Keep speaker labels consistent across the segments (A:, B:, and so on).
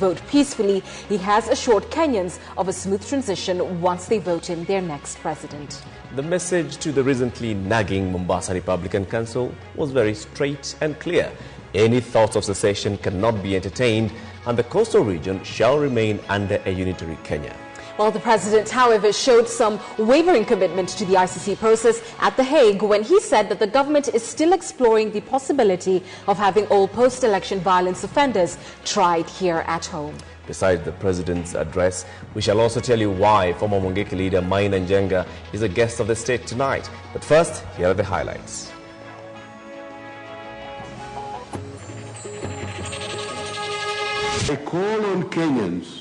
A: vote peacefully, he has assured Kenyans of a smooth transition once they vote in their next president.
B: The message to the recently nagging Mombasa Republican Council was very straight and clear. Any thoughts of secession cannot be entertained, and the coastal region shall remain under a unitary Kenya.
A: Well, the president, however, showed some wavering commitment to the ICC process at The Hague when he said that the government is still exploring the possibility of having all post-election violence offenders tried here at home.
B: Besides the president's address, we shall also tell you why former Mungiki leader Maina Njenga is a guest of the state tonight. But first, here are the highlights.
C: I call on Kenyans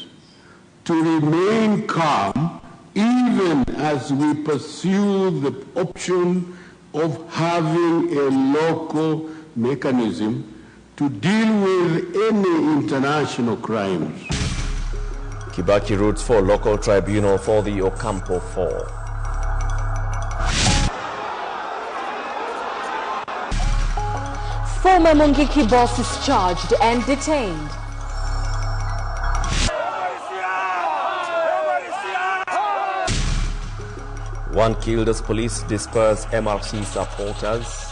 C: to remain calm even as we pursue the option of having a local mechanism to deal with any international crimes.
B: Kibaki roots for local tribunal for the Ocampo fall.
A: Former Mungiki boss is charged and detained.
B: One killed as police disperse MRC supporters.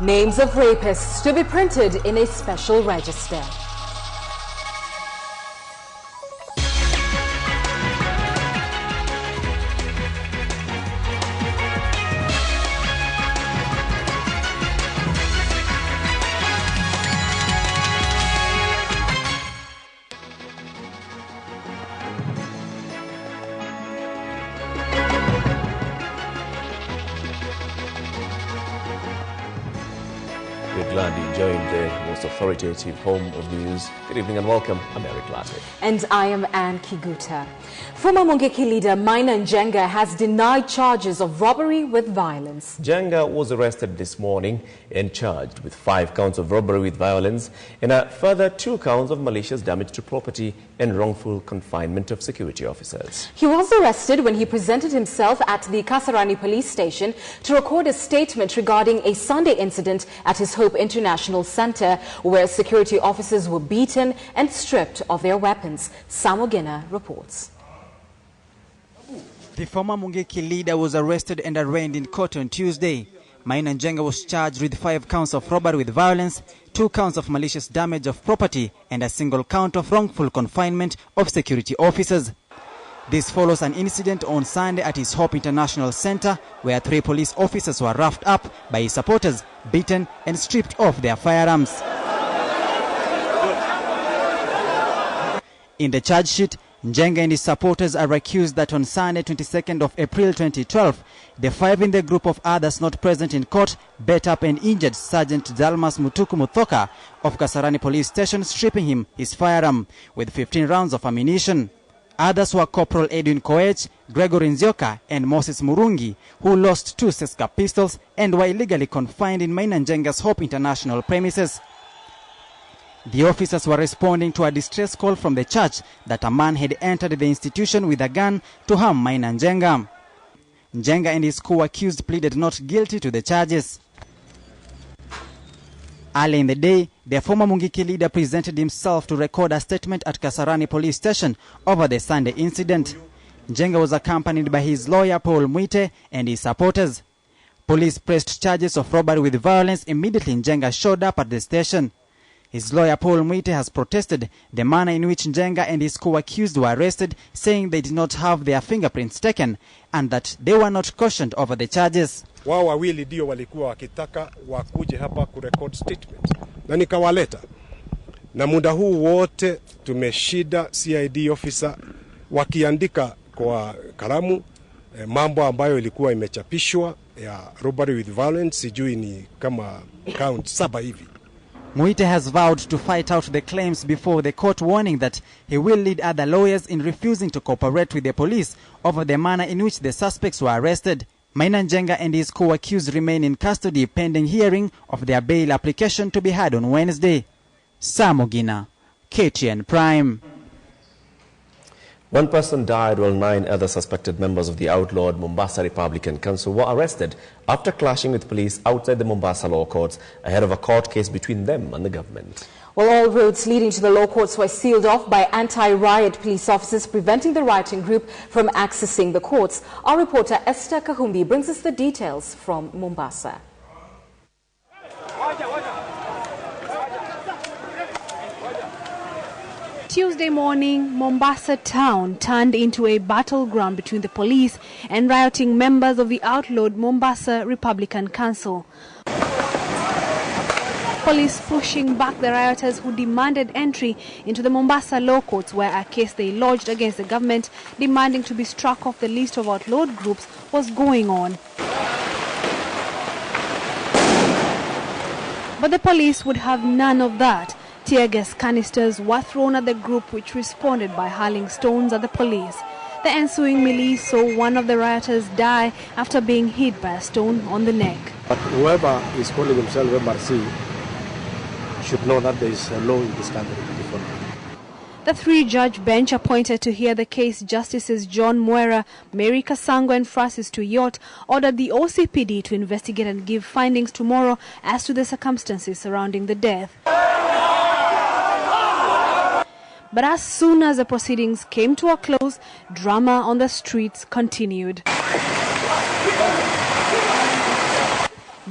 A: Names of rapists to be printed in a special register.
B: We're glad you joined the most authoritative home of news. Good evening and welcome. I'm Eric Latte.
A: And I am Ann Kiguta. Former Mungiki leader Maina Njenga has denied charges of robbery with violence.
B: Njenga was arrested this morning and charged with 5 counts of robbery with violence and a further 2 counts of malicious damage to property and wrongful confinement of security officers.
A: He was arrested when he presented himself at the Kasarani police station to record a statement regarding a Sunday incident at his Hope International Center where security officers were beaten and stripped of their weapons. Samogina reports.
D: The former Mungiki leader was arrested and arraigned in court on Tuesday. Maina Njenga was charged with 5 counts of robbery with violence, 2 counts of malicious damage of property, and a single count of wrongful confinement of security officers. This follows an incident on Sunday at his Hope International Center where 3 police officers were roughed up by his supporters, beaten and stripped of their firearms. In the charge sheet, Njenga and his supporters are accused that on Sunday, 22nd of April 2012, the 5 in the group of others not present in court beat up and injured Sergeant Dalmas Mutuku Muthoka of Kasarani Police Station, stripping him his firearm with 15 rounds of ammunition. Others were Corporal Edwin Koech, Gregory Nzioka and Moses Murungi, who lost 2 Seska pistols and were illegally confined in Maina Njenga's Hope International premises. The officers were responding to a distress call from the church that a man had entered the institution with a gun to harm Maina Njenga. Njenga and his co-accused pleaded not guilty to the charges. Early in the day, the former Mungiki leader presented himself to record a statement at Kasarani police station over the Sunday incident. Njenga was accompanied by his lawyer Paul Mwite and his supporters. Police pressed charges of robbery with violence immediately Njenga showed up at the station. His lawyer Paul Mwite has protested the manner in which Njenga and his co-accused were arrested, saying they did not have their fingerprints taken and that they were not cautioned over the charges.
E: Wao wawili ndio walikuwa wakitaka wakuje hapa kurecord statement na nikawaleta. Na muda huu wote tumeshida CID officer wakiandika kwa kalamu mambo ambayo ilikuwa imechapishwa ya robbery with violence, sijui ni kama count 7 hivi.
D: Mwite has vowed to fight out the claims before the court, warning that he will lead other lawyers in refusing to cooperate with the police over the manner in which the suspects were arrested. Maina Njenga and his co-accused remain in custody pending hearing of their bail application to be heard on Wednesday. Samogina, KTN Prime.
B: 1 person died while 9 other suspected members of the outlawed Mombasa Republican Council were arrested after clashing with police outside the Mombasa law courts ahead of a court case between them and the government.
A: Well, all roads leading to the law courts were sealed off by anti-riot police officers, preventing the rioting group from accessing the courts. Our reporter Esther Kahumbi brings us the details from Mombasa.
F: Tuesday morning, Mombasa town turned into a battleground between the police and rioting members of the outlawed Mombasa Republican Council. Police pushing back the rioters who demanded entry into the Mombasa law courts, where a case they lodged against the government demanding to be struck off the list of outlawed groups was going on. But the police would have none of that. Tear gas canisters were thrown at the group, which responded by hurling stones at the police. The ensuing melee saw one of the rioters die after being hit by a stone on the neck.
G: But whoever is calling himself MRC should know that there is a law in this country.
F: The three-judge bench appointed to hear the case, Justices John Mwera, Mary Kasango and Francis Tuyot, ordered the OCPD to investigate and give findings tomorrow as to the circumstances surrounding the death. But as soon as the proceedings came to a close, drama on the streets continued.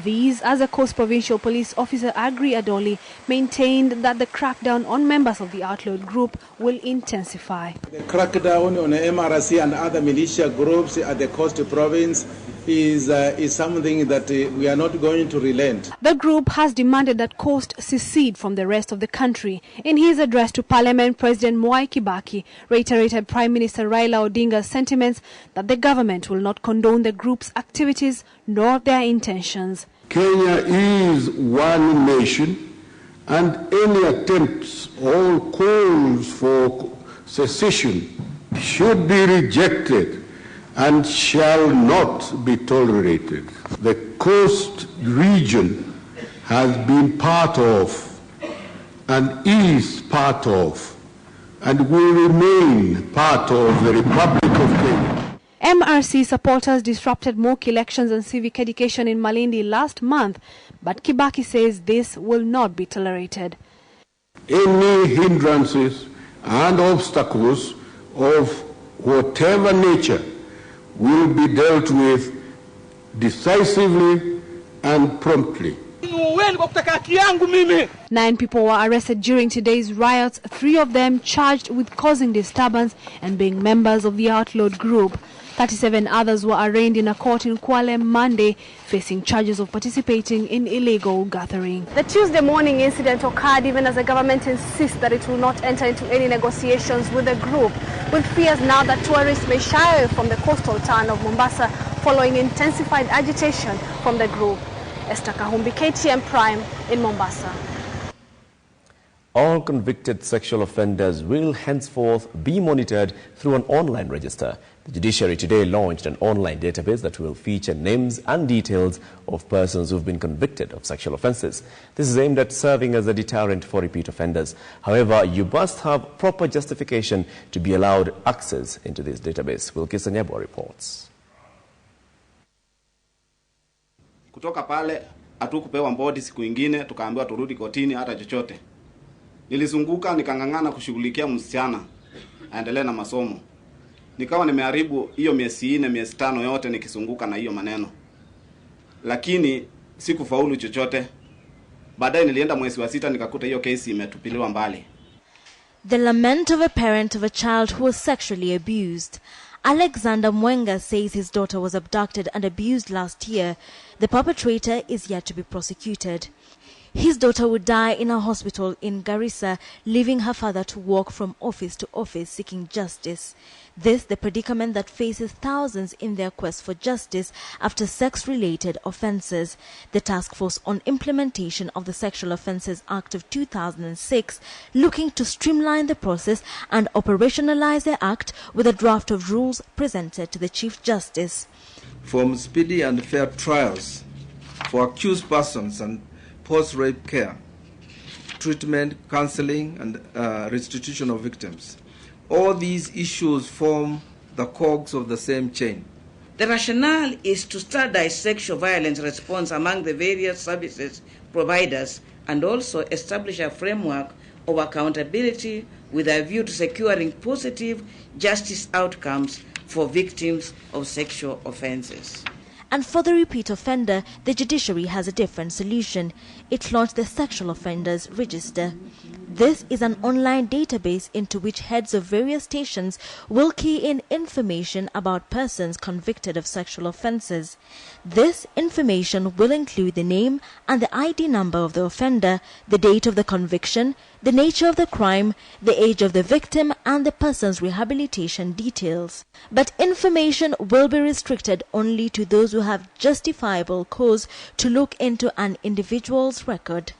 F: These, as a Coast Provincial Police Officer Agri Adoli maintained that the crackdown on members of the outlawed group will intensify.
H: The crackdown on MRC and other militia groups at the Coast Province is something that we are not going to relent.
F: The group has demanded that Coast secede from the rest of the country. In his address to Parliament, President Mwai Kibaki reiterated Prime Minister Raila Odinga's sentiments that the government will not condone the group's activities nor their intentions.
C: Kenya is one nation, and any attempts or calls for secession should be rejected and shall not be tolerated. The coast region has been part of and is part of and will remain part of the Republic of Kenya.
F: MRC supporters disrupted mock elections and civic education in Malindi last month, but Kibaki says this will not be tolerated.
C: Any hindrances and obstacles of whatever nature will be dealt with decisively and promptly.
F: 9 people were arrested during today's riots, 3 of them charged with causing disturbance and being members of the outlawed group. 37 others were arraigned in a court in Kwale Monday, facing charges of participating in illegal gathering. The Tuesday morning incident occurred even as the government insists that it will not enter into any negotiations with the group, with fears now that tourists may shy away from the coastal town of Mombasa following intensified agitation from the group. Esther Kahumbi, KTN Prime in Mombasa.
B: All convicted sexual offenders will henceforth be monitored through an online register. The judiciary today launched an online database that will feature names and details of persons who've been convicted of sexual offences. This is aimed at serving as a deterrent for repeat offenders. However, you must have proper justification to be allowed access into this database. Wilkisa Nyabwa reports.
I: Kutoka pale hatukupewa mbodi, siku ingine tukaambiwa turudi kotini hata chochote. Nilizunguka nikangangana kushughulikia msichana aendelee na masomo. Nikawa nimeharibu hiyo miezi 4 miezi 5 yote nikizunguka na hiyo maneno. Lakini sikufaulu chochote. Baadaye nilienda mwezi wa 6 nikakuta hiyo kesi imetupiliwa mbali.
J: The lament of a parent of a child who was sexually abused. Alexander Mwenga says his daughter was abducted and abused last year. The perpetrator is yet to be prosecuted. His daughter would die in a hospital in Garissa, leaving her father to walk from office to office seeking justice. This the predicament that faces thousands in their quest for justice after sex-related offences. The Task Force on Implementation of the Sexual Offences Act of 2006, looking to streamline the process and operationalize the act with a draft of rules presented to the Chief Justice.
K: From speedy and fair trials for accused persons and post-rape care, treatment, counseling, and restitution of victims. All these issues form the cogs of the same chain.
L: The rationale is to standardize sexual violence response among the various services providers and also establish a framework of accountability with a view to securing positive justice outcomes for victims of sexual offences.
J: And for the repeat offender, the judiciary has a different solution. It launched the Sexual Offenders Register. This is an online database into which heads of various stations will key in information about persons convicted of sexual offences. This information will include the name and the ID number of the offender, the date of the conviction, the nature of the crime, the age of the victim, and the person's rehabilitation details. But information will be restricted only to those who have justifiable cause to look into an individual's record.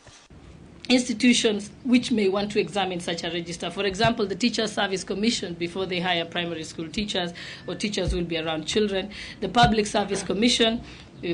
M: Institutions which may want to examine such a register. For example, the Teacher Service Commission, before they hire primary school teachers or teachers who will be around children, the Public Service Commission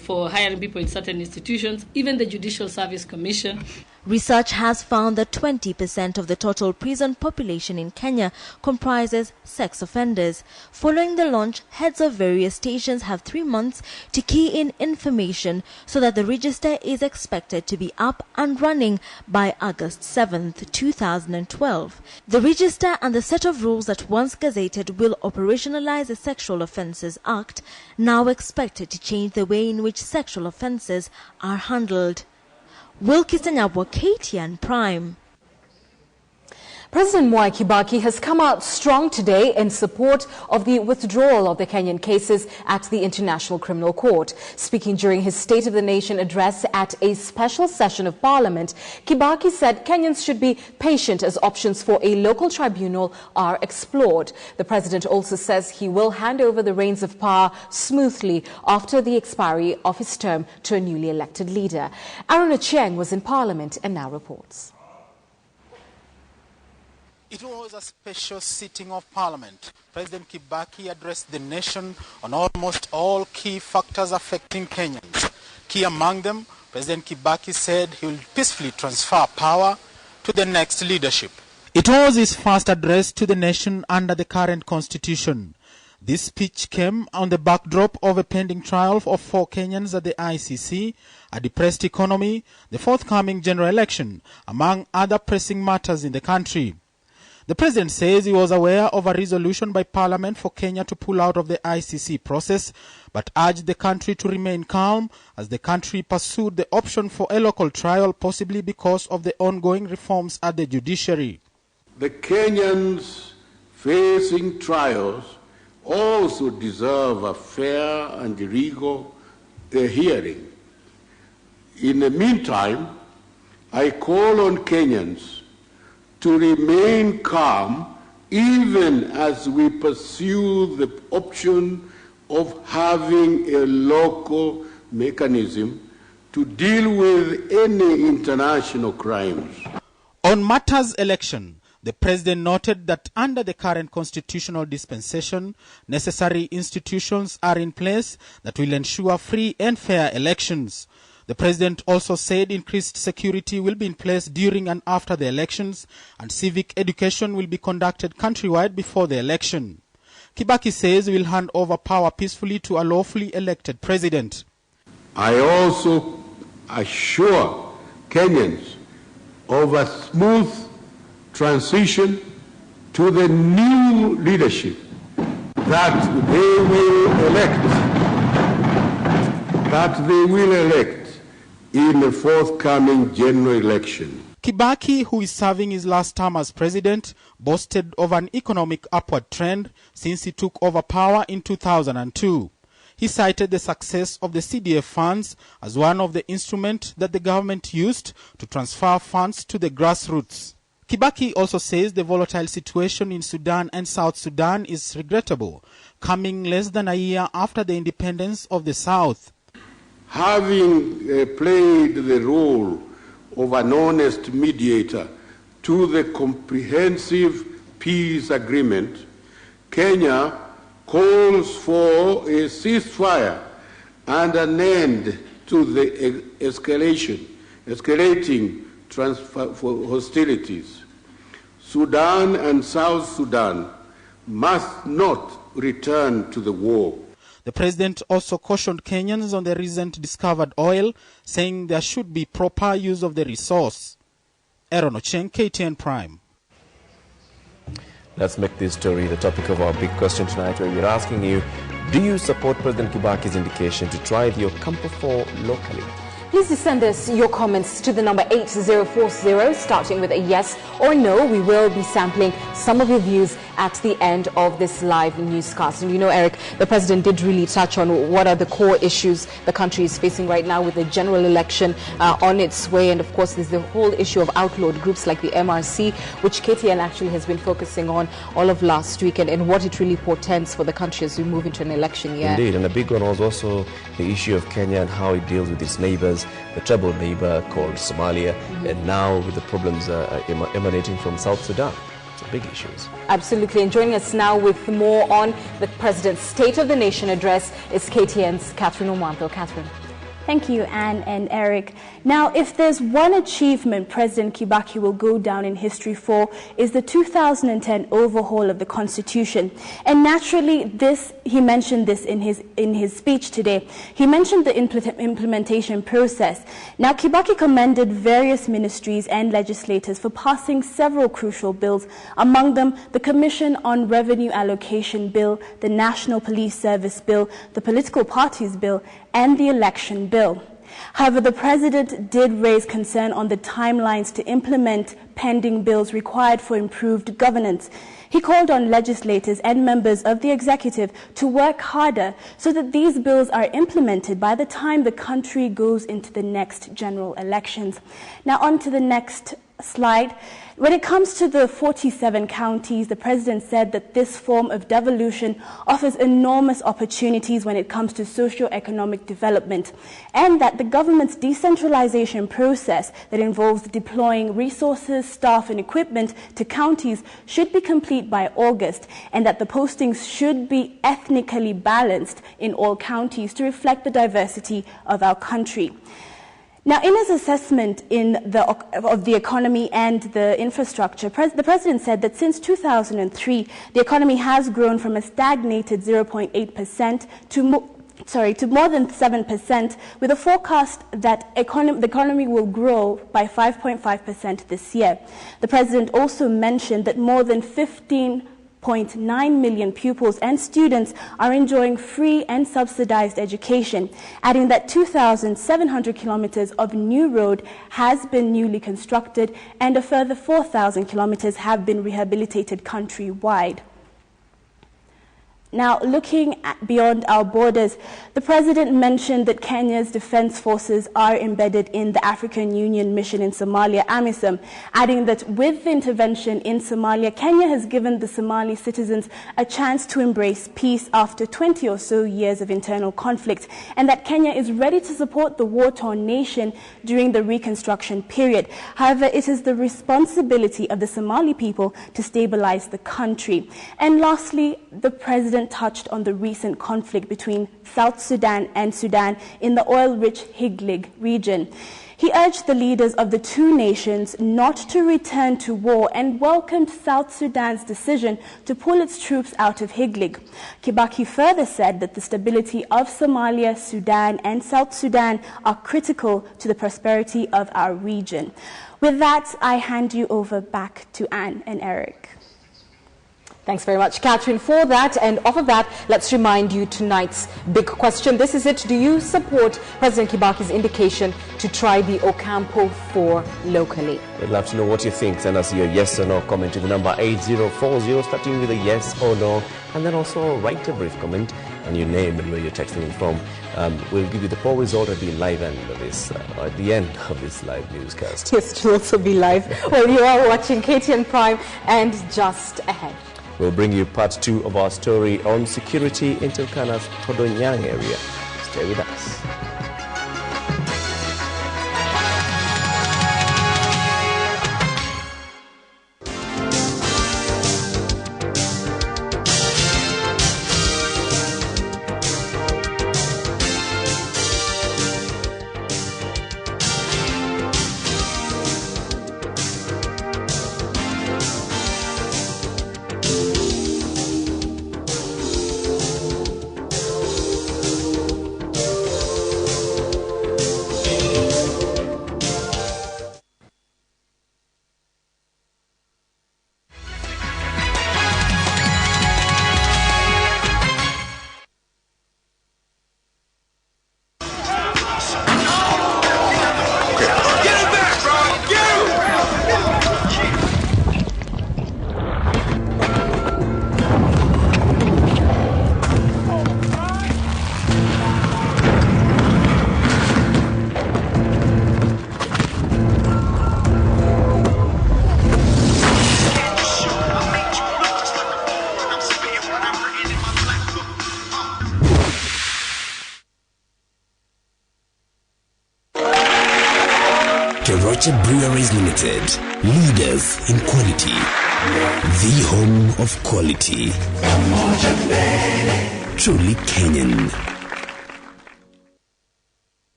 M: for hiring people in certain institutions, even the Judicial Service Commission.
J: Research has found that 20% of the total prison population in Kenya comprises sex offenders. Following the launch, heads of various stations have 3 months to key in information so that the register is expected to be up and running by August 7th, 2012. The register and the set of rules that once gazetted will operationalize the Sexual Offences Act, now expected to change the way in which sexual offences are handled. Wilkisanyabwa, KTN Prime.
A: President Mwai Kibaki has come out strong today in support of the withdrawal of the Kenyan cases at the International Criminal Court. Speaking during his State of the Nation address at a special session of Parliament, Kibaki said Kenyans should be patient as options for a local tribunal are explored. The president also says he will hand over the reins of power smoothly after the expiry of his term to a newly elected leader. Aaron Ochieng was in Parliament and now reports.
N: It was a special sitting of Parliament. President Kibaki addressed the nation on almost all key factors affecting Kenyans. Key among them, President Kibaki said he will peacefully transfer power to the next leadership. It was his first address to the nation under the current constitution. This speech came on the backdrop of a pending trial of 4 Kenyans at the ICC, a depressed economy, the forthcoming general election, among other pressing matters in the country. The president says he was aware of a resolution by Parliament for Kenya to pull out of the ICC process, but urged the country to remain calm as the country pursued the option for a local trial, possibly because of the ongoing reforms at the judiciary.
C: The Kenyans facing trials also deserve a fair and legal hearing. In the meantime, I call on Kenyans to remain calm even as we pursue the option of having a local mechanism to deal with any international crimes.
N: On matters election, the president noted that under the current constitutional dispensation, necessary institutions are in place that will ensure free and fair elections. The president also said increased security will be in place during and after the elections, and civic education will be conducted countrywide before the election. Kibaki says he will hand over power peacefully to a lawfully elected president.
C: I also assure Kenyans of a smooth transition to the new leadership that they will elect in the forthcoming general election.
N: Kibaki, who is serving his last term as president, boasted of an economic upward trend since he took over power in 2002. He cited the success of the CDF funds as one of the instruments that the government used to transfer funds to the grassroots. Kibaki also says the volatile situation in Sudan and South Sudan is regrettable, coming less than a year after the independence of the South.
C: Having played the role of an honest mediator to the comprehensive peace agreement, Kenya calls for a ceasefire and an end to the escalating hostilities. Sudan and South Sudan must not return to the war.
N: The president also cautioned Kenyans on the recent discovered oil, saying there should be proper use of the resource. Aaron Ocheng, KTN Prime.
B: Let's make this story the topic of our big question tonight, where we're asking you, do you support President Kibaki's indication to try the Ocampo 4 locally?
A: Please send us your comments to the number 8040, starting with a yes or no. We will be sampling some of your views at the end of this live newscast. And you know, Eric, the president did really touch on what are the core issues the country is facing right now with the general election on its way. And of course, there's the whole issue of outlawed groups like the MRC, which KTN actually has been focusing on all of last week, and what it really portends for the country as we move into an election year.
B: Indeed, and a big one was also the issue of Kenya and how it deals with its neighbors, the troubled neighbor called Somalia, and now with the problems emanating from South Sudan. Big issues.
A: Absolutely. And joining us now with more on the President's State of the Nation address is KTN's Catherine Omanto. Catherine.
O: Thank you, Anne and Eric. Now, if there's one achievement President Kibaki will go down in history for, is the 2010 overhaul of the Constitution. And naturally, he mentioned this in his speech today. He mentioned the implementation process. Now, Kibaki commended various ministries and legislators for passing several crucial bills, among them the Commission on Revenue Allocation Bill, the National Police Service Bill, the Political Parties Bill, and the Election Bill. However, the President did raise concern on the timelines to implement pending bills required for improved governance. He called on legislators and members of the executive to work harder so that these bills are implemented by the time the country goes into the next general elections. Now, on to the next slide. When it comes to the 47 counties, the President said that this form of devolution offers enormous opportunities when it comes to socio-economic development, and that the government's decentralization process that involves deploying resources, staff and equipment to counties should be complete by August, and that the postings should be ethnically balanced in all counties to reflect the diversity of our country. Now, in his assessment of the economy and the infrastructure, the President said that since 2003, the economy has grown from a stagnated 0.8% to more than 7%, with a forecast that the economy will grow by 5.5% this year. The President also mentioned that more than 15.9 million pupils and students are enjoying free and subsidized education, adding that 2,700 kilometers of new road has been newly constructed and a further 4,000 kilometers have been rehabilitated countrywide. Now, looking beyond our borders, the President mentioned that Kenya's defense forces are embedded in the African Union mission in Somalia, AMISOM, adding that with the intervention in Somalia, Kenya has given the Somali citizens a chance to embrace peace after 20 or so years of internal conflict, and that Kenya is ready to support the war-torn nation during the reconstruction period. However, it is the responsibility of the Somali people to stabilize the country. And lastly, the President touched on the recent conflict between South Sudan and Sudan in the oil-rich Higlig region. He urged the leaders of the two nations not to return to war and welcomed South Sudan's decision to pull its troops out of Higlig. Kibaki further said that the stability of Somalia, Sudan, and South Sudan are critical to the prosperity of our region. With that, I hand you over back to Anne and Eric.
A: Thanks very much, Catherine, for that. And off of that, let's remind you tonight's big question. This is it. Do you support President Kibaki's indication to try the Ocampo 4 locally?
B: We'd love to know what you think. Send us your yes or no comment to the number 8040, starting with a yes or no. And then also write a brief comment and your name and where you're texting in from. We'll give you the poll result at the live end of this, at the end of this live newscast.
A: Yes, to also be live. Well, you are watching KTN Prime, and just ahead,
B: we'll bring you part 2 of our story on security in Turkana's Todonyang area. Stay with us.
P: Nature Breweries Limited, leaders in quality, the home of quality, truly Kenyan.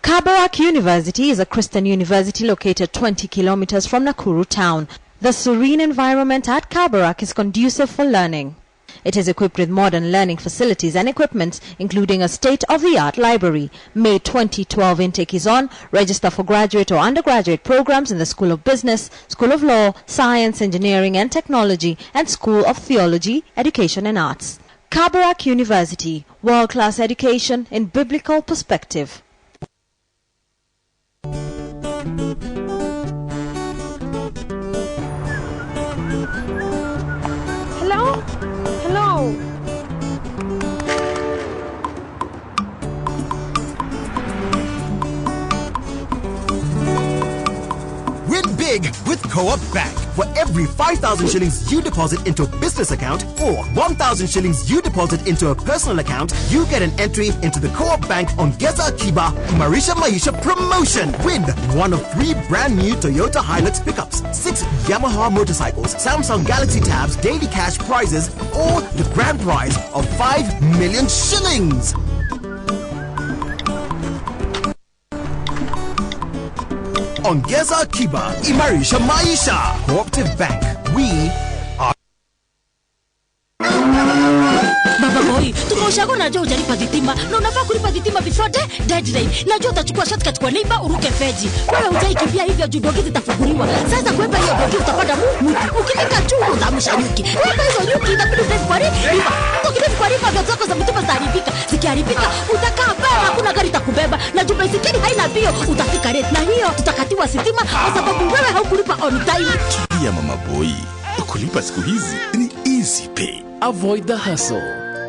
Q: Kabarak University is a Christian university located 20 kilometers from Nakuru town. The serene environment at Kabarak is conducive for learning. It is equipped with modern learning facilities and equipment, including a state-of-the-art library. May 2012 intake is on. Register for graduate or undergraduate programs in the School of Business, School of Law, Science, Engineering and Technology, and School of Theology, Education and Arts. Kabarak University, world-class education in biblical perspective.
R: Hello? Hello?
S: Win big with Co-op Bank. For every 5,000 shillings you deposit into a business account or 1,000 shillings you deposit into a personal account, you get an entry into the Co-op Bank Ongeza Akiba Imarisha Maisha promotion. Win one of 3 brand new Toyota Hilux pickups, 6 Yamaha motorcycles, Samsung Galaxy tabs, daily cash prizes, or the grand prize of 5 million shillings. Ongeza Akiba, Imarisha Maisha. Cooperative Bank. We are...
T: Baba boy, tumeoshago najua hujalipa dhitima na unafaa kulipa dhitima before deadline. Najua utachukua shortcut kwa neighbor uruke feji. Wewe hujaikimbia hivyo juu dogi zitafunguliwa. Sasa kuepa hiyo dogi utapata ukifika chungu utamsha nyuki. Lipa hizo nyuki inabidi ulipe kwa riba. Ukilipa kwa riba vya zako za mitumba zitaharibika. Zikiharibika utakaa baa, hakuna gari itakubeba. Na juu baisikeli haina bio utafika rate. Na hiyo tutakatiwa sitima kwa sababu wewe haukulipa on time.
P: Tulia mama boy. Kulipa siku hizi ni easy pay.
U: Avoid the hustle.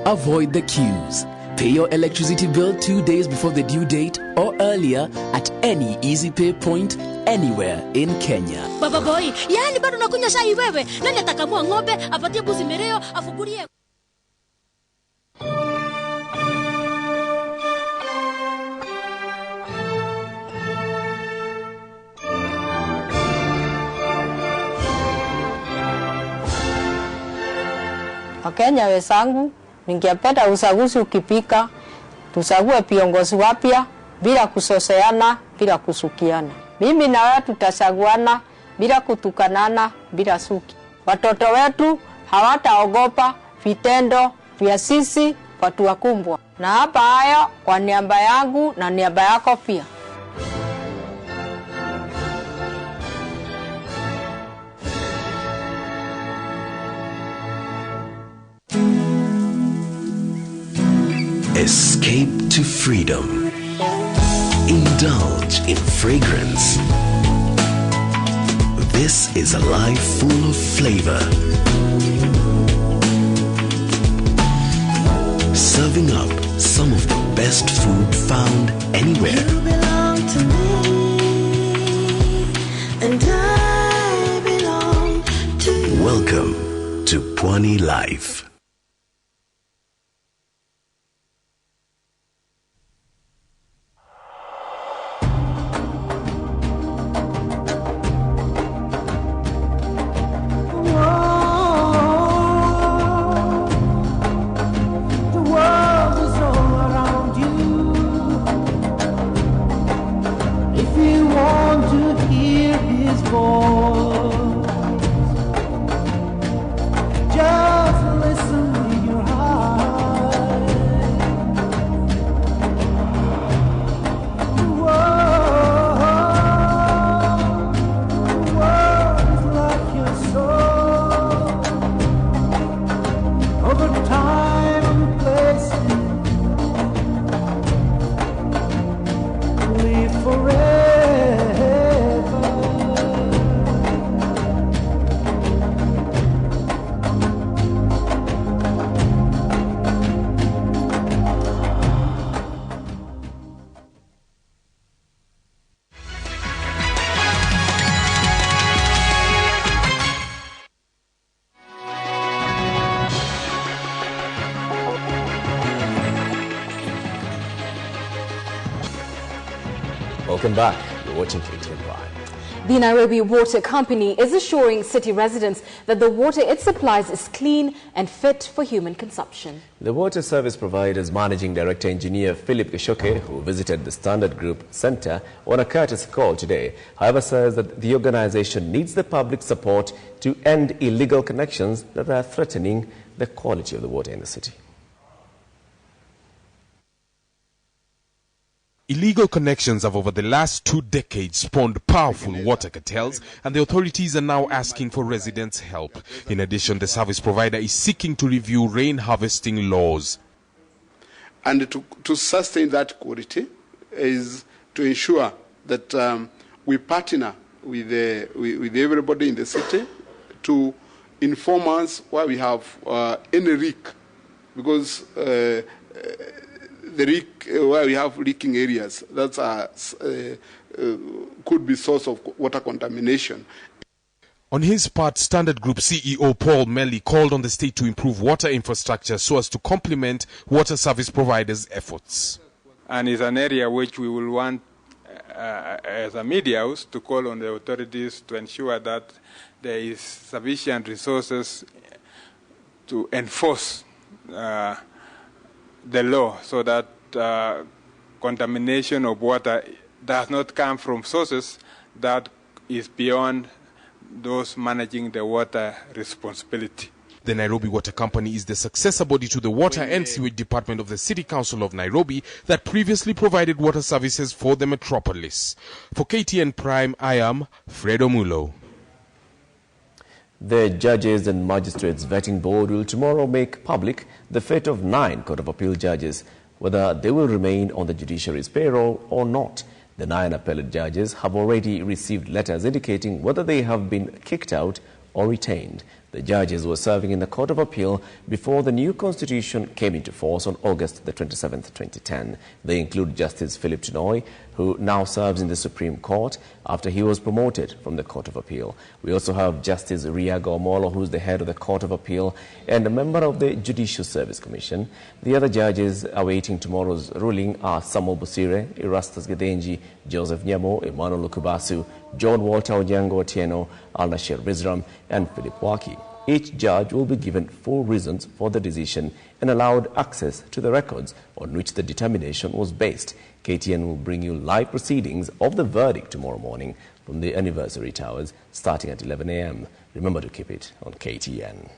U: Avoid the queues. Pay your electricity bill 2 days before the due date or earlier at any Easy Pay point anywhere in Kenya.
T: Baba boy, yani bado nakunywa chai wewe. Nani atakamua ng'ombe, apatie buzi mereo, afungulie.
V: Wakenya wenzangu, ningependa uchaguzi ukipika, tuchague viongozi wapya bila kusoseana, bila kusukiana. Mimi na wewe tutachaguana bila kutukanana, bila suki. Watoto wetu hawataogopa vitendo vya sisi watu wakumbwa. Na hapa hayo kwa niaba yangu na niaba yako pia.
P: Escape to freedom. Indulge in fragrance. This is a life full of flavor. Serving up some of the best food found anywhere.
W: You belong to me, and I belong to you.
P: Welcome to Pwani Life.
B: Welcome back. You're watching KTN Prime.
A: The Nairobi Water Company is assuring city residents that the water it supplies is clean and fit for human consumption.
B: The water service provider's managing director engineer Philip Geshoke, who visited the Standard Group Center on a courtesy call today, however says that the organization needs the public support to end illegal connections that are threatening the quality of the water in the city.
D: Illegal connections have over the last 2 decades spawned powerful water cartels, and the authorities are now asking for residents' help. In addition, the service provider is seeking to review rain harvesting laws.
C: And to sustain that quality is to ensure that we partner with everybody in the city to inform us where we have any leak, because the leak, where we have leaking areas, that could be source of water contamination.
D: On his part, Standard Group CEO Paul Melly called on the state to improve water infrastructure so as to complement water service providers' efforts.
E: And it's an area which we will want, as a media house, to call on the authorities to ensure that there is sufficient resources to enforce the law, so that contamination of water does not come from sources that is beyond those managing the water responsibility.
D: The Nairobi Water Company is the successor body to the Water and Sewage Department of the City Council of Nairobi that previously provided water services for the metropolis. For KTN Prime, I am Fredo Mulo.
B: The Judges and Magistrates Vetting Board will tomorrow make public the fate of 9 Court of Appeal judges, whether they will remain on the judiciary's payroll or not. The 9 appellate judges have already received letters indicating whether they have been kicked out or retained. The judges were serving in the Court of Appeal before the new constitution came into force on August the 27th, 2010. They include Justice Philip Chinoy, who now serves in the Supreme Court after he was promoted from the Court of Appeal. We also have Justice Riaga Omolo, who is the head of the Court of Appeal and a member of the Judicial Service Commission. The other judges awaiting tomorrow's ruling are Samuel Busire, Erastus Gedenji, Joseph Nyamo, Emmanuel Lukubasu, John Walter Onyango Otieno, Al-Nashir Rizram, and Philip Waki. Each judge will be given 4 reasons for the decision and allowed access to the records on which the determination was based. KTN will bring you live proceedings of the verdict tomorrow morning from the anniversary towers starting at 11 a.m. Remember to keep it on KTN.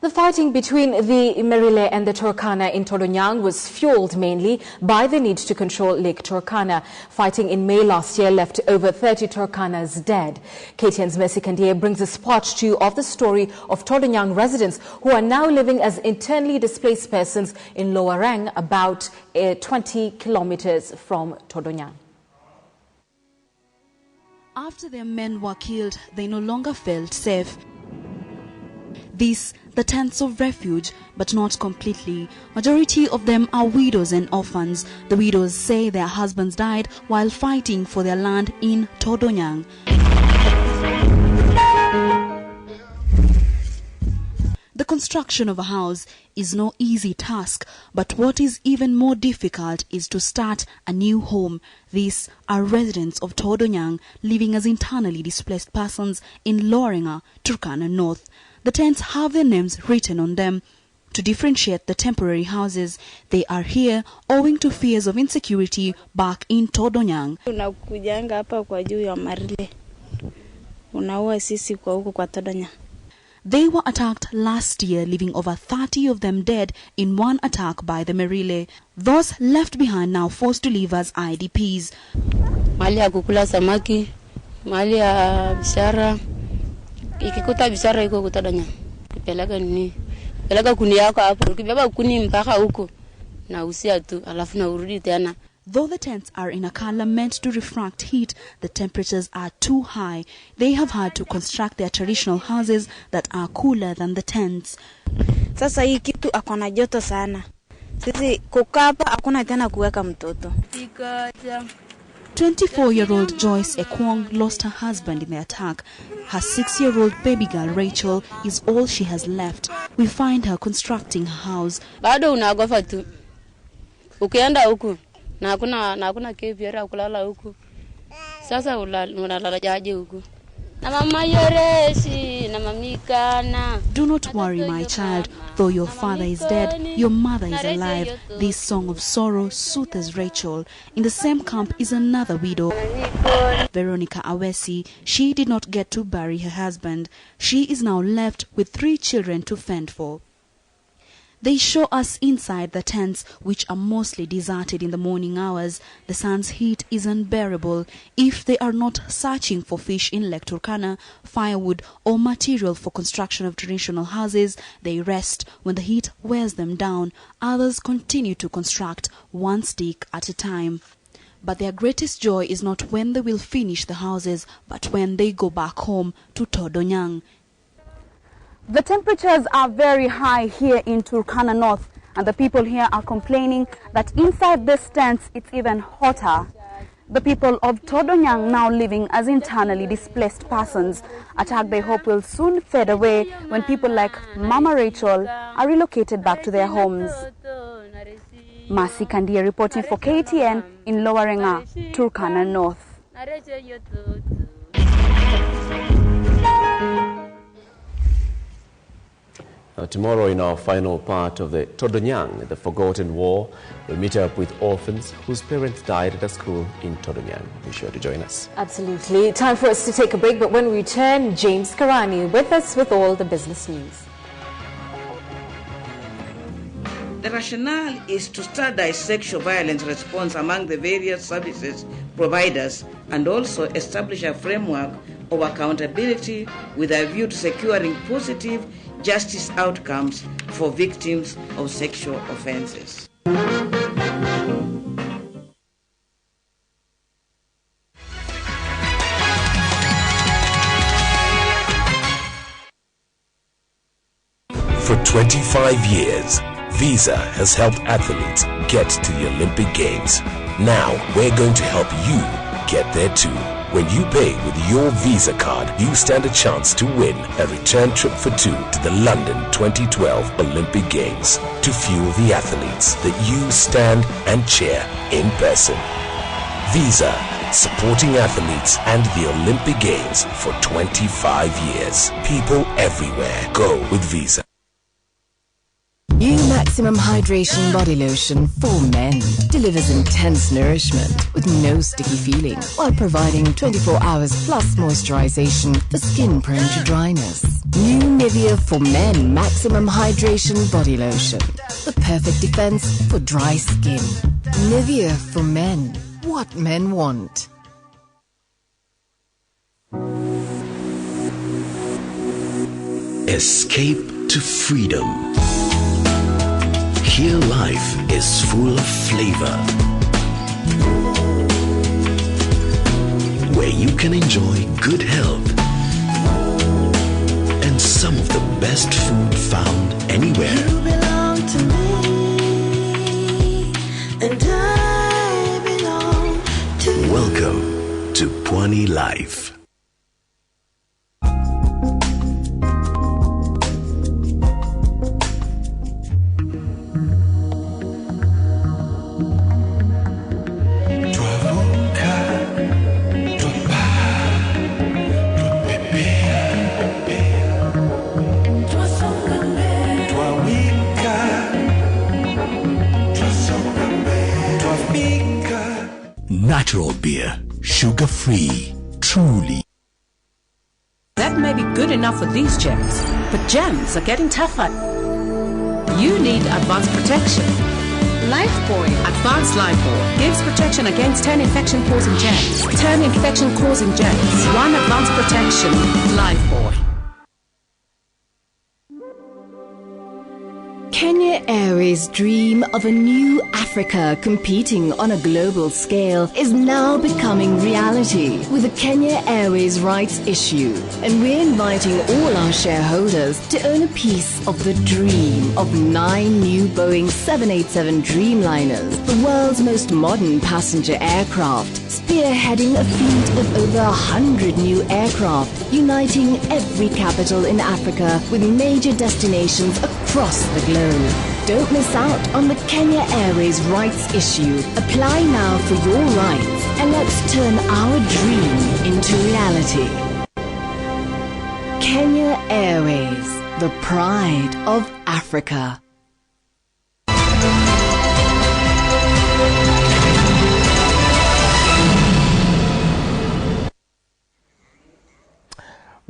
A: The fighting between the Merile and the Turkana in Todonyang was fueled mainly by the need to control Lake Turkana. Fighting in May last year left over 30 Turkanas dead. KTN's Mercy Kandiye brings us part 2 of the story of Todonyang residents who are now living as internally displaced persons in Lower Rang, about 20 kilometers from Todonyang.
G: After their men were killed, they no longer felt safe. These the tents of refuge, but not completely. Majority of them are widows and orphans. The widows say their husbands died while fighting for their land in Todonyang. The construction of a house is no easy task, but what is even more difficult is to start a new home. These are residents of Todonyang living as internally displaced persons in Loringa, Turkana North. The tents have their names written on them. To differentiate the temporary houses, they are here owing to fears of insecurity back in Todonyang.
X: Unakujanga hapa kwa juu ya Marile. Unaua sisi kwa huko kwa Todonyang.
G: They were attacked last year, leaving over 30 of them dead in one attack by the Merile. Those left behind now forced to live as IDPs.
X: Mali ya kukula samaki, mali ya bishara. Ikikuta bishara iko kutadanya. Peleka nini? Peleka kuni yako hapo. Ukibeba kuni mpaka huko na usia tu alafu na urudi tena.
G: Though the tents are in a color meant to refract heat, the temperatures are too high. They have had to construct their traditional houses that are cooler than the tents.
X: Sasa hii kitu akona joto sana. Sisi kukaa hapa hakuna tena kuweka mtoto.
G: 24-year-old Joyce Ekwong lost her husband in the attack. Her 6-year-old baby girl Rachel is all she has left. We find her constructing her house.
X: Bado unagofa tu. Ukienda huku na hakuna KPR ya kulala huku. Sasa unalala jaje huku? Na mama yoreshi na mamikana.
G: Do not worry, my child. Though your father is dead, your mother is alive. This song of sorrow soothes Rachel. In the same camp is another widow, Veronica Awesi. She did not get to bury her husband. She is now left with 3 children to fend for. They show us inside the tents, which are mostly deserted in the morning hours. The sun's heat is unbearable. If they are not searching for fish in Lake Turkana, firewood or material for construction of traditional houses, they rest when the heat wears them down. Others continue to construct one stick at a time. But their greatest joy is not when they will finish the houses, but when they go back home to Todonyang. The temperatures are very high here in Turkana North, and the people here are complaining that inside this tents it's even hotter. The people of Todonyang, now living as internally displaced persons, attack they hope will soon fade away when people like Mama Rachel are relocated back to their homes. Masi Kandia reporting for KTN in Lowarenga, Turkana North.
B: Tomorrow, in our final part of the Todonyang, the Forgotten War, we'll meet up with orphans whose parents died at a school in Todonyang. Be sure to join us.
A: Absolutely. Time for us to take a break, but when we return, James Karani with us with all the business news.
L: The rationale is to standardize sexual violence response among the various services providers and also establish a framework of accountability with a view to securing positive justice outcomes for victims of sexual offenses.
P: For 25 years, Visa has helped athletes get to the Olympic Games. Now we're going to help you get there too. When you pay with your Visa card, you stand a chance to win a return trip for 2 to the London 2012 Olympic Games to fuel the athletes that you stand and cheer in person. Visa, supporting athletes and the Olympic Games for 25 years. People everywhere go with Visa.
F: New Maximum Hydration Body Lotion for Men delivers intense nourishment with no sticky feeling while providing 24 hours plus moisturization for skin prone to dryness. New Nivea for Men Maximum Hydration Body Lotion, the perfect defense for dry skin. Nivea for Men, what men want.
P: Escape to freedom. Here life is full of flavor, where you can enjoy good health and some of the best food found anywhere.
W: You belong to me, and I belong to you.
P: Welcome to Pwani Life. Natural beer, sugar-free, truly.
H: That may be good enough for these germs, but germs are getting tougher. You need advanced protection. Lifebuoy Advanced Lifebuoy gives protection against 10 infection-causing germs. 10 infection-causing germs. 1 advanced protection. Lifebuoy.
F: Kenya Airways' dream of a new Africa competing on a global scale is now becoming reality with the Kenya Airways rights issue. And we're inviting all our shareholders to own a piece of the dream of 9 new Boeing 787 Dreamliners, the world's most modern passenger aircraft, spearheading a fleet of over 100 new aircraft, uniting every capital in Africa with major destinations across the globe. Don't miss out on the Kenya Airways rights issue. Apply now for your rights and let's turn our dream into reality. Kenya Airways, the pride of Africa.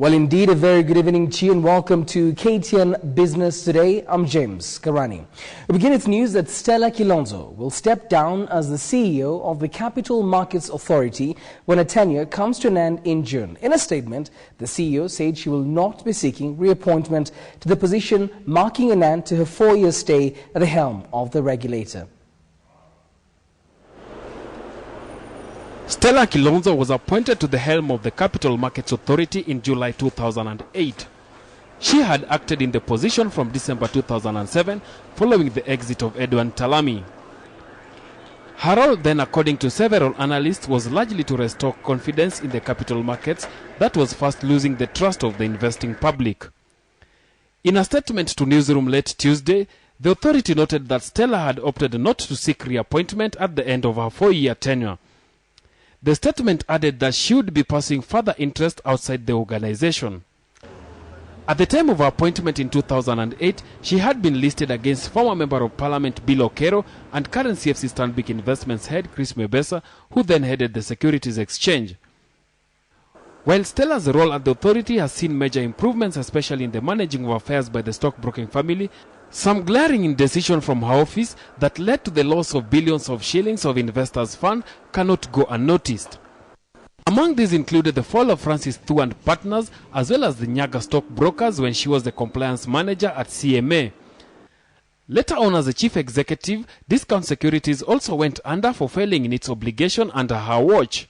I: Well, indeed, a very good evening to you and welcome to KTN Business Today. I'm James Karani. We begin with news that Stella Kilonzo will step down as the CEO of the Capital Markets Authority when her tenure comes to an end in June. In a statement, the CEO said she will not be seeking reappointment to the position, marking an end to her 4-year stay at the helm of the regulator.
J: Stella Kilonzo was appointed to the helm of the Capital Markets Authority in July 2008. She had acted in the position from December 2007 following the exit of Edwin Talami. Her role then, according to several analysts, was largely to restore confidence in the capital markets that was fast losing the trust of the investing public. In a statement to Newsroom late Tuesday, the authority noted that Stella had opted not to seek reappointment at the end of her 4-year tenure. The statement added that she would be pursuing further interest outside the organization. At the time of her appointment in 2008, she had been listed against former Member of Parliament Bill Okero and current CFC Stanbic Investments head Chris Mebesa, who then headed the Securities Exchange. While Stella's role at the authority has seen major improvements, especially in the managing of affairs by the stockbroking family, some glaring indecision from her office that led to the loss of billions of shillings of investors' funds cannot go unnoticed. Among these included the fall of Francis Thu and Partners, as well as the Nyaga stockbrokers when she was the compliance manager at CMA. Later on, as the chief executive, Discount Securities also went under for failing in its obligation under her watch.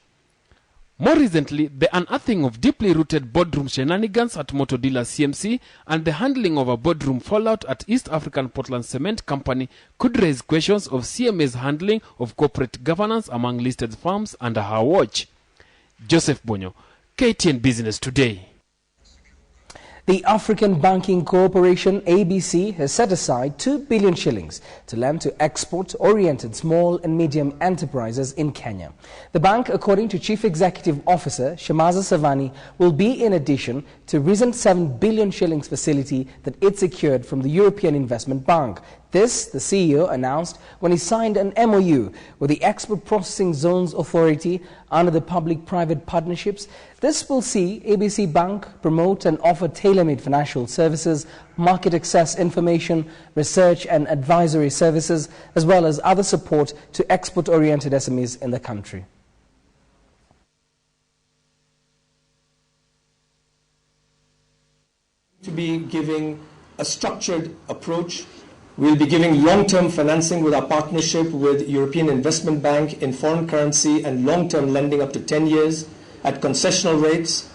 J: More recently, the unearthing of deeply rooted boardroom shenanigans at motor dealer CMC and the handling of a boardroom fallout at East African Portland Cement Company could raise questions of CMA's handling of corporate governance among listed firms under her watch. Joseph Bonyo, KTN Business Today.
I: The African Banking Corporation, ABC, has set aside 2 billion shillings to lend to export-oriented small and medium enterprises in Kenya. The bank, according to Chief Executive Officer Shamaza Savani, will be in addition to recent 7 billion shillings facility that it secured from the European Investment Bank. This, the CEO announced when he signed an MOU with the Export Processing Zones Authority under the public-private partnerships. This will see ABC Bank promote and offer tailor-made financial services, market access information, research and advisory services, as well as other support to export-oriented SMEs in the country.
K: To be giving a structured approach. We'll be giving long-term financing with our partnership with European Investment Bank in foreign currency and long-term lending up to 10 years at concessional rates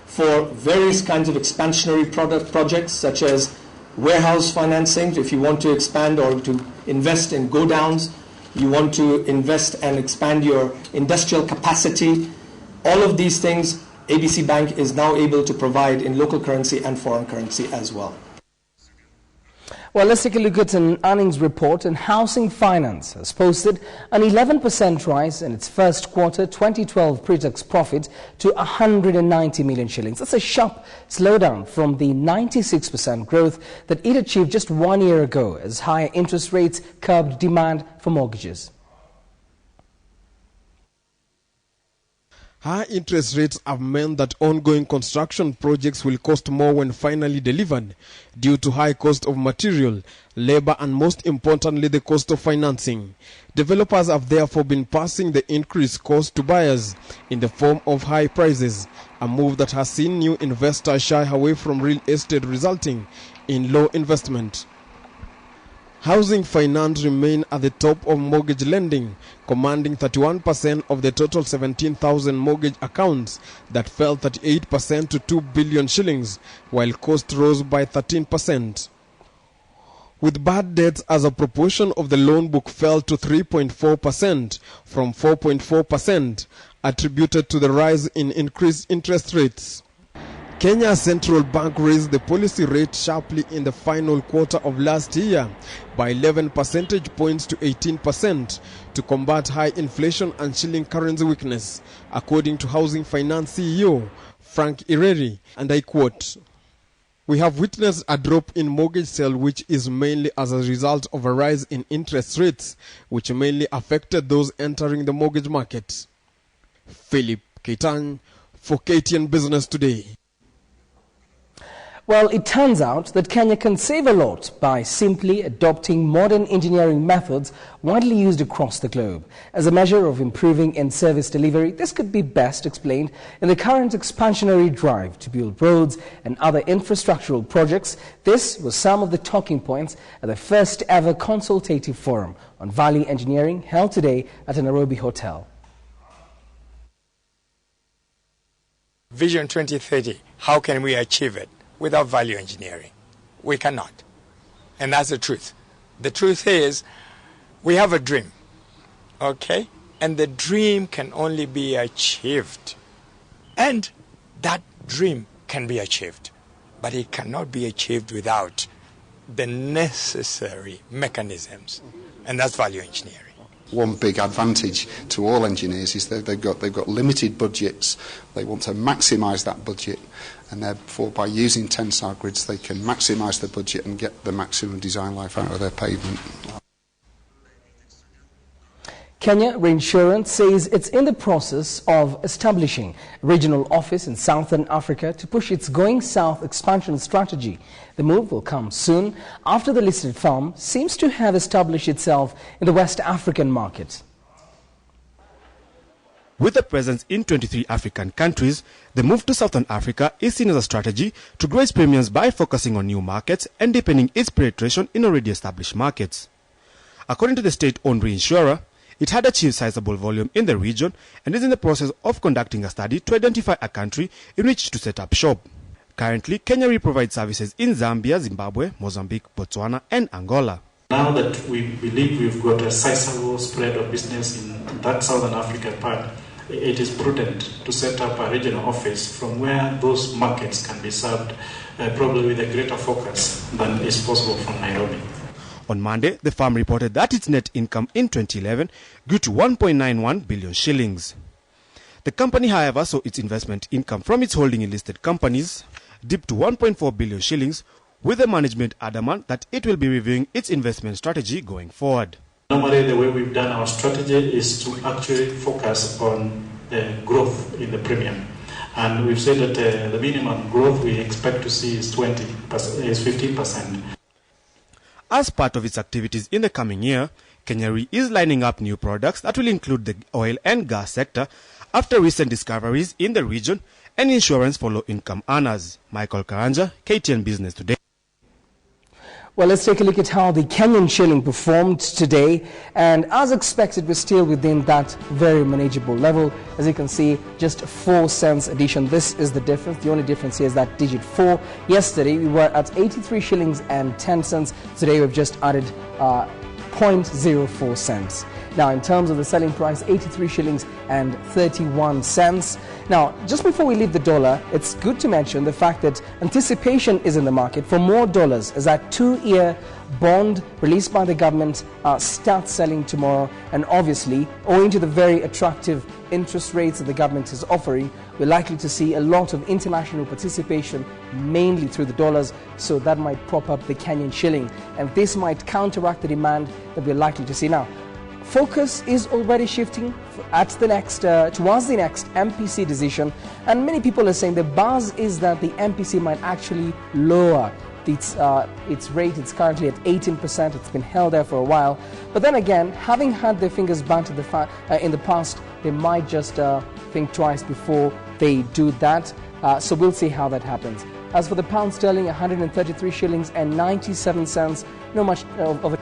K: for various kinds of expansionary projects such as warehouse financing. If you want to expand or to invest in go-downs, you want to invest and expand your industrial capacity. All of these things ABC Bank is now able to provide in local currency and foreign currency as well.
I: Well, let's take a look at an earnings report. And Housing Finance has posted an 11% rise in its first quarter 2012 pre-tax profit to 190 million shillings. That's a sharp slowdown from the 96% growth that it achieved just 1 year ago as higher interest rates curbed demand for mortgages.
D: High interest rates have meant that ongoing construction projects will cost more when finally delivered due to high cost of material, labor and most importantly the cost of financing. Developers have therefore been passing the increased cost to buyers in the form of high prices, a move that has seen new investors shy away from real estate, resulting in low investment. Housing Finance remain at the top of mortgage lending, commanding 31% of the total 17,000 mortgage accounts that fell 38% to 2 billion shillings, while cost rose by 13%. With bad debts as a proportion of the loan book fell to 3.4% from 4.4%, attributed to the rise in increased interest rates.
M: Kenya's central bank raised the policy rate sharply in the final quarter of last year by 11 percentage points to 18% to combat high inflation and shilling currency weakness, according to Housing Finance CEO Frank Ireri, and I quote, "We have witnessed a drop in mortgage sale, which is mainly as a result of a rise in interest rates, which mainly affected those entering the mortgage market." Philip Ketan for KTN Business Today.
I: Well, it turns out that Kenya can save a lot by simply adopting modern engineering methods widely used across the globe. As a measure of improving in-service delivery, this could be best explained in the current expansionary drive to build roads and other infrastructural projects. This was some of the talking points at the first ever consultative forum on Valley Engineering held today at a Nairobi hotel.
N: Vision 2030, how can we achieve it? Without value engineering, we cannot. And that's the truth. The truth is, we have a dream, okay? And the dream can only be achieved. And that dream can be achieved. But it cannot be achieved without the necessary mechanisms. And that's value engineering.
O: One big advantage to all engineers is that they've got limited budgets. They want to maximise that budget, and therefore by using tensile grids they can maximise the budget and get the maximum design life out of their pavement.
I: Kenya Reinsurance says it's in the process of establishing a regional office in Southern Africa to push its Going South expansion strategy. The move will come soon after the listed firm seems to have established itself in the West African market.
Q: With a presence in 23 African countries, the move to Southern Africa is seen as a strategy to grow its premiums by focusing on new markets and deepening its penetration in already established markets. According to the state-owned reinsurer, it had achieved sizable volume in the region and is in the process of conducting a study to identify a country in which to set up shop. Currently, Kenya Re provides services in Zambia, Zimbabwe, Mozambique, Botswana and Angola.
Y: Now that we believe we've got a sizable spread of business in that Southern African part, it is prudent to set up a regional office from where those markets can be served, probably with a greater focus than is possible from Nairobi.
Q: On Monday, the firm reported that its net income in 2011 grew to 1.91 billion shillings. The company, however, saw its investment income from its holding in listed companies dip to 1.4 billion shillings, with the management adamant that it will be reviewing its investment strategy going forward.
Y: Normally, the way we've done our strategy is to actually focus on growth in the premium. And we've said that the minimum growth we expect to see is 15%.
Q: As part of its activities in the coming year, Kenya Re is lining up new products that will include the oil and gas sector after recent discoveries in the region and insurance for low-income earners. Michael Karanja, KTN Business Today.
I: Well, let's take a look at how the Kenyan shilling performed today. And as expected, we're still within that very manageable level. As you can see, just 4 cents addition. This is the difference. The only difference here is that digit 4. Yesterday, we were at 83 shillings and 10 cents. Today, we've just added 0.04 cents. Now, in terms of the selling price, 83 shillings and 31 cents. Now, just before we leave the dollar, it's good to mention the fact that anticipation is in the market for more dollars as that 2-year bond released by the government starts selling tomorrow. And obviously, owing to the very attractive interest rates that the government is offering, we're likely to see a lot of international participation, mainly through the dollars, so that might prop up the Kenyan shilling. And this might counteract the demand that we're likely to see now. Focus is already shifting at the next, towards the next MPC decision, and many people are saying the buzz is that the MPC might actually lower its rate. It's currently at 18%. It's been held there for a while, but then again, having had their fingers burnt in the past, they might just think twice before they do that. So we'll see how that happens. As for the pound sterling, 133 shillings and 97 cents. Not much of a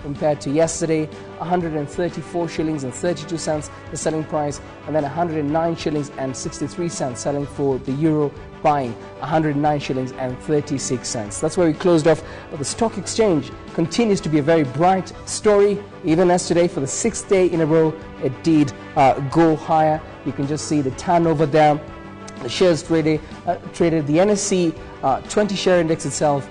I: compared to yesterday. 134 shillings and 32 cents the selling price, and then 109 shillings and 63 cents selling for the euro, buying 109 shillings and 36 cents. That's where we closed off, but the stock exchange continues to be a very bright story. Even yesterday, for the 6th day in a row, it did go higher. You can just see the turnover there The shares traded the NSE 20 share index itself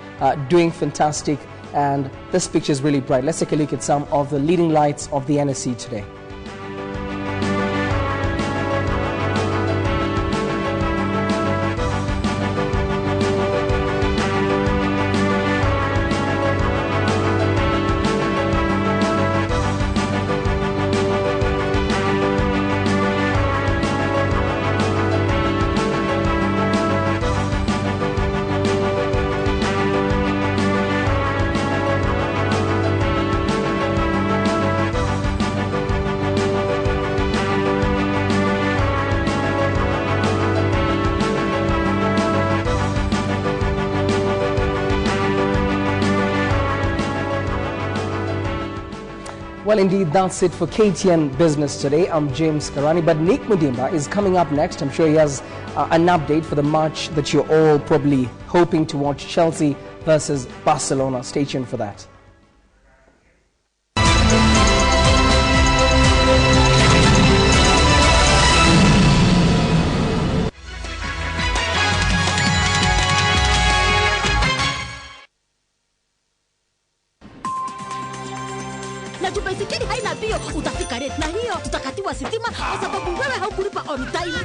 I: doing fantastic, and this picture is really bright. Let's take a look at some of the leading lights of the NSE today. Well, indeed, that's it for KTN Business today. I'm James Karani, but Nick Mudimba is coming up next. I'm sure he has an update for the match that you're all probably hoping to watch, Chelsea versus Barcelona. Stay tuned for that.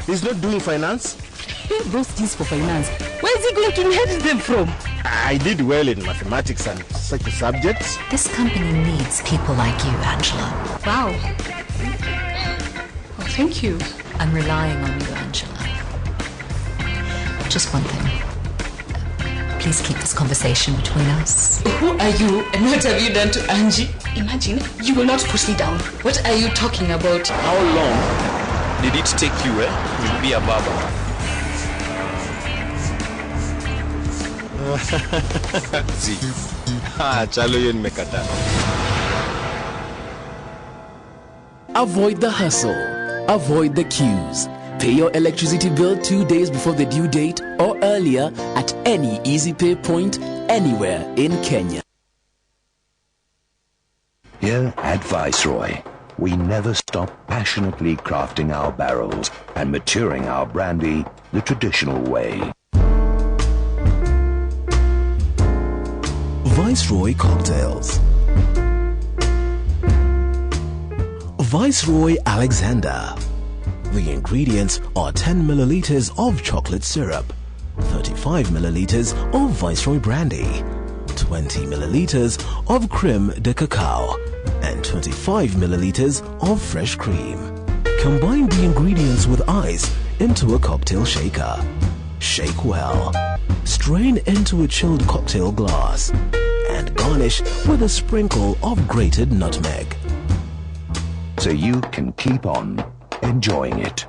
R: He's not doing finance.
S: Those things for finance. Where is he going to inherit them from?
R: I did well in mathematics and such subjects.
T: This company needs people like you, Angela.
S: Wow. Oh, thank you.
T: I'm relying on you, Angela. Just one thing. Please keep this conversation between us.
S: Who are you and what have you done to Angie? Imagine, you will not push me down. What are you talking about?
R: How long did it take you to be a barber? See, chalo yun mekata.
U: Avoid the hustle. Avoid the queues. Pay your electricity bill 2 days before the due date or earlier at any Easy Pay point anywhere in Kenya.
V: Here at Viceroy, we never stop passionately crafting our barrels and maturing our brandy the traditional way. Viceroy Cocktails. Viceroy Alexander. The ingredients are 10 milliliters of chocolate syrup, 35 milliliters of Viceroy brandy, 20 milliliters of creme de cacao, and 25 milliliters of fresh cream. Combine the ingredients with ice into a cocktail shaker. Shake well. Strain into a chilled cocktail glass and garnish with a sprinkle of grated nutmeg. So you can keep on enjoying it.